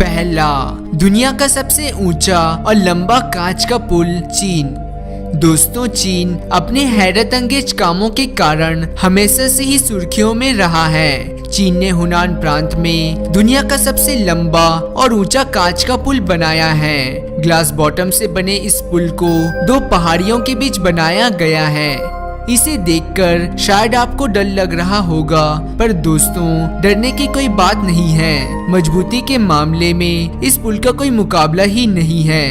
पहला, दुनिया का सबसे ऊंचा और लंबा कांच का पुल चीन। दोस्तों, चीन अपने हैरत अंगेज कामों के कारण हमेशा से ही सुर्खियों में रहा है। चीन ने हुनान प्रांत में दुनिया का सबसे लंबा और ऊंचा कांच का पुल बनाया है। ग्लास बॉटम से बने इस पुल को दो पहाड़ियों के बीच बनाया गया है। इसे देखकर शायद आपको डर लग रहा होगा, पर दोस्तों डरने की कोई बात नहीं है। मजबूती के मामले में इस पुल का कोई मुकाबला ही नहीं है।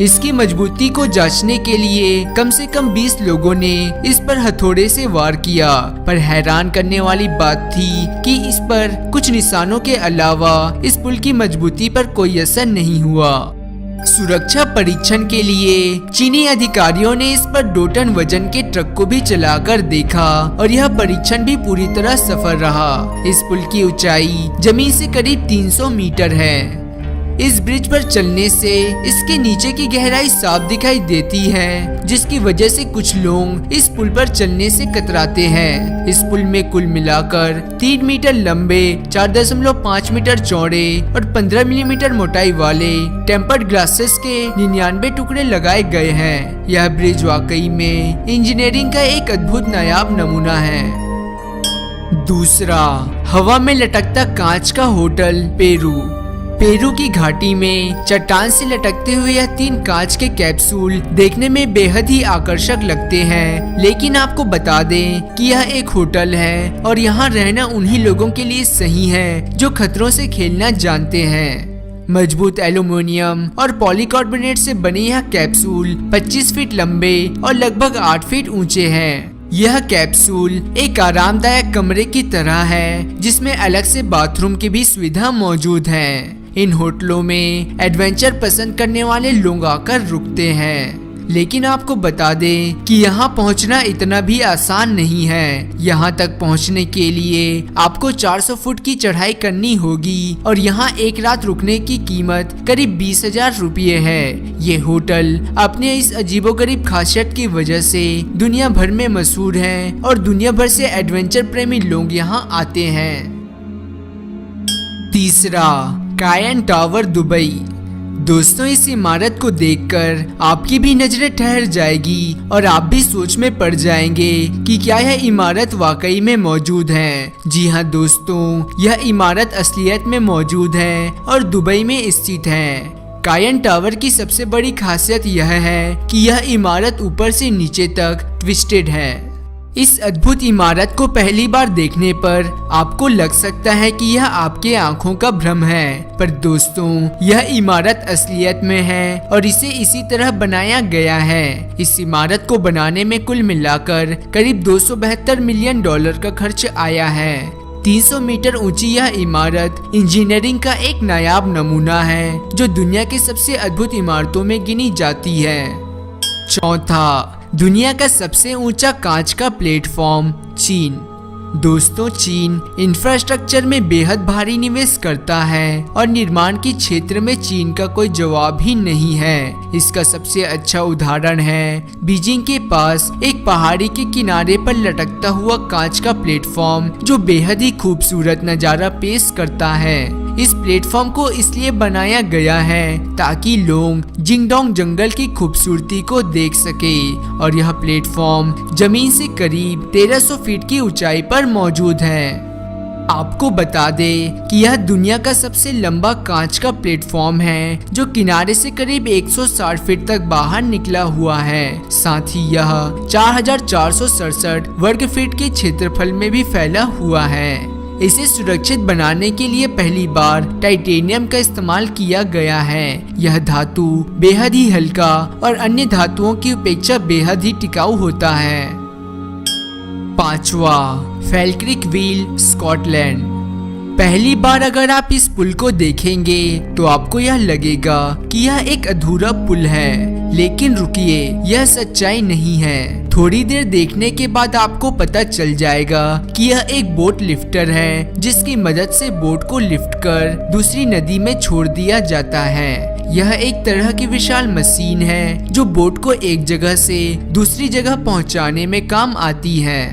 इसकी मजबूती को जांचने के लिए कम से कम 20 लोगों ने इस पर हथौड़े से वार किया, पर हैरान करने वाली बात थी कि इस पर कुछ निशानों के अलावा इस पुल की मजबूती पर कोई असर नहीं हुआ। सुरक्षा परीक्षण के लिए चीनी अधिकारियों ने इस पर 2 टन वजन के ट्रक को भी चलाकर देखा और यह परीक्षण भी पूरी तरह सफल रहा। इस पुल की ऊंचाई जमीन से करीब 300 मीटर है। इस ब्रिज पर चलने से इसके नीचे की गहराई साफ दिखाई देती है, जिसकी वजह से कुछ लोग इस पुल पर चलने से कतराते हैं। इस पुल में कुल मिलाकर 3 मीटर लंबे, 4.5 मीटर चौड़े और 15 मिलीमीटर मोटाई वाले टेम्पर्ड ग्लासेस के 99 टुकड़े लगाए गए हैं। यह ब्रिज वाकई में इंजीनियरिंग का एक अद्भुत नायाब नमूना है। दूसरा, हवा में लटकता कांच का होटल पेरू। पेरू की घाटी में चट्टान से लटकते हुए यह 3 कांच के कैप्सूल देखने में बेहद ही आकर्षक लगते हैं, लेकिन आपको बता दें कि यह एक होटल है और यहाँ रहना उन्हीं लोगों के लिए सही है जो खतरों से खेलना जानते हैं। मजबूत एल्युमिनियम और पॉलीकार्बोनेट से बने यह कैप्सूल 25 फीट लंबे और लगभग 8 फीट ऊंचे हैं। यह कैप्सूल एक आरामदायक कमरे की तरह है, जिसमें अलग से बाथरूम की भी सुविधा मौजूद है। इन होटलों में एडवेंचर पसंद करने वाले लोग आकर रुकते हैं, लेकिन आपको बता दें कि यहाँ पहुँचना इतना भी आसान नहीं है। यहाँ तक पहुँचने के लिए आपको 400 फुट की चढ़ाई करनी होगी और यहाँ एक रात रुकने की कीमत करीब 20,000 रुपये है। ये होटल अपने इस अजीबोगरीब खासियत की वजह से दुनिया भर में मशहूर है और दुनिया भर से एडवेंचर प्रेमी लोग यहाँ आते हैं। तीसरा, कायन टावर दुबई। दोस्तों, इस इमारत को देखकर आपकी भी नजरें ठहर जाएगी और आप भी सोच में पड़ जाएंगे कि क्या यह इमारत वाकई में मौजूद है। जी हाँ दोस्तों, यह इमारत असलियत में मौजूद है और दुबई में स्थित है। कायन टावर की सबसे बड़ी खासियत यह है कि यह इमारत ऊपर से नीचे तक ट्विस्टेड है। इस अद्भुत इमारत को पहली बार देखने पर आपको लग सकता है कि यह आपके आंखों का भ्रम है, पर दोस्तों यह इमारत असलियत में है और इसे इसी तरह बनाया गया है। इस इमारत को बनाने में कुल मिलाकर करीब $272 मिलियन का खर्च आया है। 300 मीटर ऊंची यह इमारत इंजीनियरिंग का एक नायाब नमूना है, जो दुनिया की सबसे अद्भुत इमारतों में गिनी जाती है। चौथा, दुनिया का सबसे ऊंचा कांच का प्लेटफॉर्म चीन। दोस्तों, चीन इंफ्रास्ट्रक्चर में बेहद भारी निवेश करता है और निर्माण के क्षेत्र में चीन का कोई जवाब ही नहीं है। इसका सबसे अच्छा उदाहरण है बीजिंग के पास एक पहाड़ी के किनारे पर लटकता हुआ कांच का प्लेटफॉर्म, जो बेहद ही खूबसूरत नजारा पेश करता है। इस प्लेटफॉर्म को इसलिए बनाया गया है ताकि लोग जिंगडोंग जंगल की खूबसूरती को देख सके और यह प्लेटफॉर्म जमीन से करीब 1300 फीट की ऊंचाई पर मौजूद है। आपको बता दें कि यह दुनिया का सबसे लंबा कांच का प्लेटफॉर्म है, जो किनारे से करीब 160 फीट तक बाहर निकला हुआ है। साथ ही यह 4,467 वर्ग फीट के क्षेत्रफल में भी फैला हुआ है। इसे सुरक्षित बनाने के लिए पहली बार टाइटेनियम का इस्तेमाल किया गया है। यह धातु बेहद ही हल्का और अन्य धातुओं की अपेक्षा बेहद ही टिकाऊ होता है। पांचवा, फैल्क्रिक व्हील, स्कॉटलैंड। पहली बार अगर आप इस पुल को देखेंगे तो आपको यह लगेगा कि यह एक अधूरा पुल है, लेकिन रुकिए, यह सच्चाई नहीं है। थोड़ी देर देखने के बाद आपको पता चल जाएगा कि यह एक बोट लिफ्टर है, जिसकी मदद से बोट को लिफ्ट कर दूसरी नदी में छोड़ दिया जाता है। यह एक तरह की विशाल मशीन है जो बोट को एक जगह से दूसरी जगह पहुंचाने में काम आती है।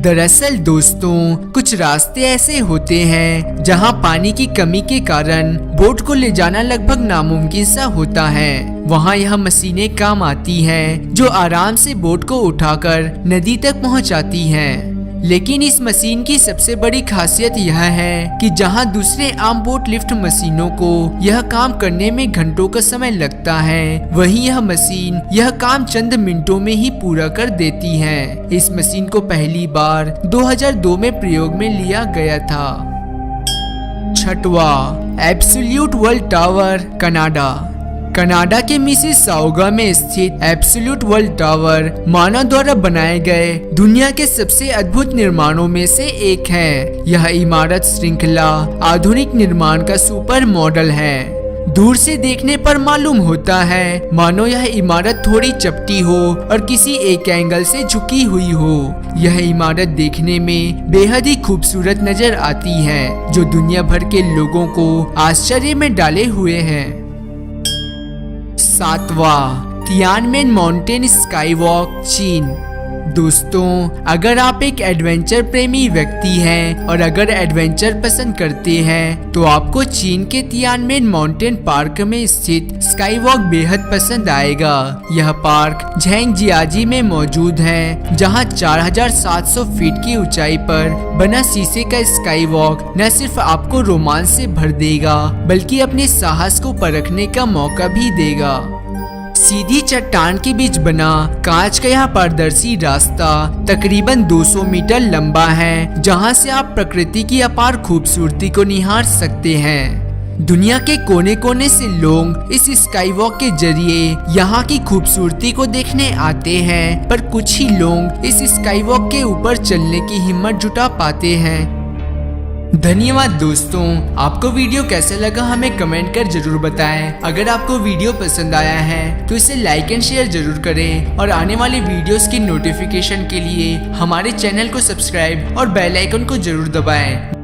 दरअसल दोस्तों, कुछ रास्ते ऐसे होते हैं जहां पानी की कमी के कारण बोट को ले जाना लगभग नामुमकिन सा होता है। वहां यह मशीनें काम आती हैं जो आराम से बोट को उठाकर नदी तक पहुंचाती हैं। लेकिन इस मशीन की सबसे बड़ी खासियत यह है कि जहां दूसरे आम बोट लिफ्ट मशीनों को यह काम करने में घंटों का समय लगता है, वहीं यह मशीन यह काम चंद मिनटों में ही पूरा कर देती है। इस मशीन को पहली बार 2002 में प्रयोग में लिया गया था। छठवा, absolute world tower, Canada. Canada के मिसिसाउगा में स्थित एब्सोल्यूट वर्ल्ड टावर मानव द्वारा बनाए गए दुनिया के सबसे अद्भुत निर्माणों में से एक है। यह इमारत श्रृंखला आधुनिक निर्माण का सुपर मॉडल है। दूर से देखने पर मालूम होता है मानो यह इमारत थोड़ी चपटी हो और किसी एक एंगल से झुकी हुई हो। यह इमारत देखने में बेहद ही खूबसूरत नजर आती है, जो दुनिया भर के लोगों को आश्चर्य में डाले हुए है। सातवां, तियानमेन माउंटेन स्काईवॉक, चीन। दोस्तों, अगर आप एक एडवेंचर प्रेमी व्यक्ति हैं और अगर एडवेंचर पसंद करते हैं तो आपको चीन के तियानमेन माउंटेन पार्क में स्थित स्काईवॉक बेहद पसंद आएगा। यह पार्क झेंगजियाजी में मौजूद है, जहां 4700 फीट की ऊंचाई पर बना शीशे का स्काईवॉक न सिर्फ आपको रोमांच से भर देगा बल्कि अपने साहस को परखने का मौका भी देगा। सीधी चट्टान के बीच बना कांच का यह पारदर्शी रास्ता तकरीबन 200 मीटर लंबा है, जहां से आप प्रकृति की अपार खूबसूरती को निहार सकते हैं। दुनिया के कोने कोने से लोग इस स्काईवॉक के जरिए यहाँ की खूबसूरती को देखने आते हैं, पर कुछ ही लोग इस स्काईवॉक के ऊपर चलने की हिम्मत जुटा पाते हैं। धन्यवाद दोस्तों, आपको वीडियो कैसा लगा हमें कमेंट कर जरूर बताएं। अगर आपको वीडियो पसंद आया है तो इसे लाइक एंड शेयर जरूर करें और आने वाले वीडियोस की नोटिफिकेशन के लिए हमारे चैनल को सब्सक्राइब और बेल आइकन को जरूर दबाएं।